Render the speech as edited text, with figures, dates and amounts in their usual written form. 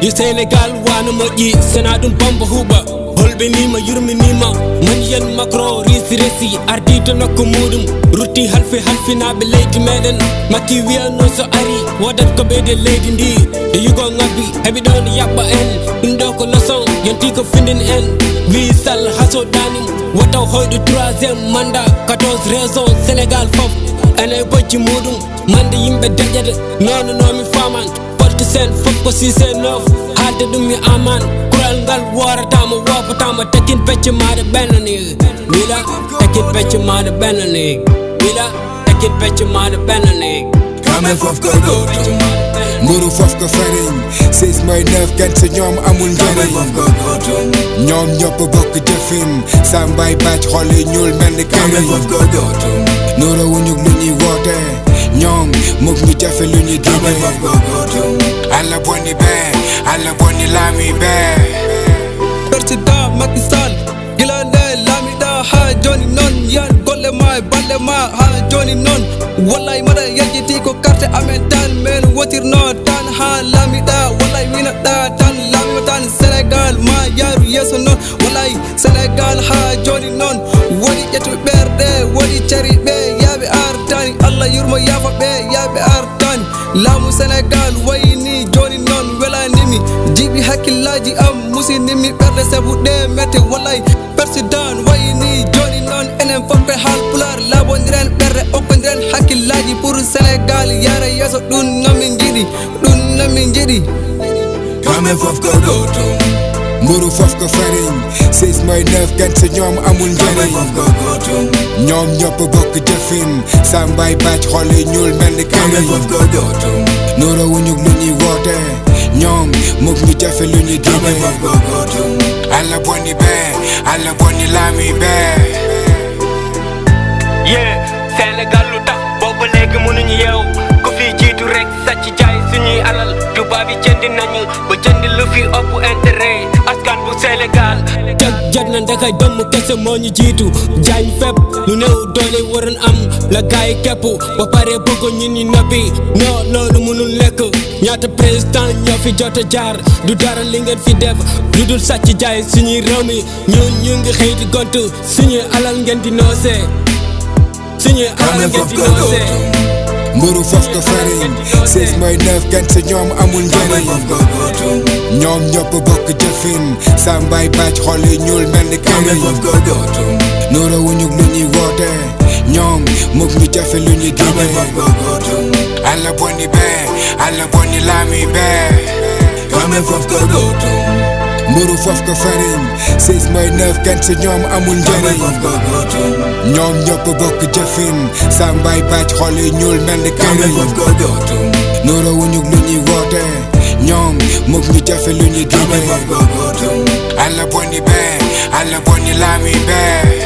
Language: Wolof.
di Sénégal wana moƴƴi sena ɗum bamba huuɓa holɓe nima yurminima man yen macro resi ardiɗo nokku muɗum rutti halfinaɓe leydi meɗen makki wiyano so ari wodat ko ɓeyde leydi ndi e yugo ngabbi heɓi ɗon yaɓɓa en ɗum ɗo ko leçon yonti ko findin en wi sall haso ɗanim wotaw hoyɗo 3e mandat 14 raison Sénégal fof ene bojji muɗum mande yimɓe daƴƴata nomi faman porte sen fof ko 6 et 9 haalde ɗum mi aman kural ngal woratama wopatama tekkin pecce maɗa ɓennani wila tekkin pecce maɗa ɓennani wila tekkin pecce maɗa ɓennani kamen fof ko gotum mburu fof ko farine 6 moy 9 gan so ñoom amul njariñ ñoom ñëpp bokk jëfin sambay bàcc xol yi ñuul mel ni këriñ nuura wuñu lu ñuy woote ñoom mukk ñu jafe lu ñuy dine alla bonni bee alla bonni laami bee président Macky Sall gilande laamiɗa ha joni non yan golle ma balle ma ha joni non wallay maɗa yejjiti ko carte amen tan men wotirno tan ha laamiɗa wallay winoɗa tan laamima tan Sénégal ma yaaru yeeso non wallay Sénégal ha joni non woni ƴettuɓe ɓerɗe woni cariɓe yaaɓe artani Allah yurmo yaafa ɓe yaaɓe artani laamu Sénégal wayni joni non welanimi jiiɓi hakkillaji am musidnimi ɓerɗe saabu ɗe mette wallay président wayni joni non enen fof ɓe haalpular laabodiren ɓerɗe okkodiren hakkillaji pour Sénégal yara yeeso ɗum nomin jiiɗi kamen fof ko gotum mburu fof ko farine 6 moy 9 gan so ñoom amul njariñ ñoom ñëpp bokk jëfin sambay bàcc xol yi ñuul mel ni këriñ nuura wuñu lu ñuy woote ñoom mukk ñu jafe lu ñuy dine alla bonni bee alla bonni laami bee Sénégal lu tax boobu léegi mënuñu yeew ku fi jiitu rek sàcc jaay suñuy alal tubaab yi jëndi nañu ba jëndi lu fi ëpp intérêt askan bu Sénégal jot na ndekay dëmm kese moo ñu jiitu jaay ñu fépp lu néew doole waroon am la gaay képp ba pare bëgg ñun ñi noppi non loolu mënul lekk ñaata président ñoo fi jot a jaar du dara li ngeen fi def lu dul sàcc jaay suñuy réew mi ñun ñu ngi xëy di gont suñuy alal ngeen di noosee suñuy alal ngeen di noosee mburu fof ko farine 6 moy 9 gan so ñoom amul njariñ ñoom ñëpp bokk jëfin sambay bàcc xol yi ñuul mel ni këriñ nuura wuñu lu ñuy woote ñoom mukk ñu jafe lu ñuy dine alla bonni bee alla bonni laami bee kamen fof ko gotum mburu fof ko farine 6 moy 9 gan so ñoom amul njariñ ñoom ñëpp bokk jëfin sambay bàcc xol yi ñuul mel ni këriñ nuura wuñu lu ñuy woote ñoom mukk ñu jafe lu ñuy dine alla bonni bee alla bonni laami bee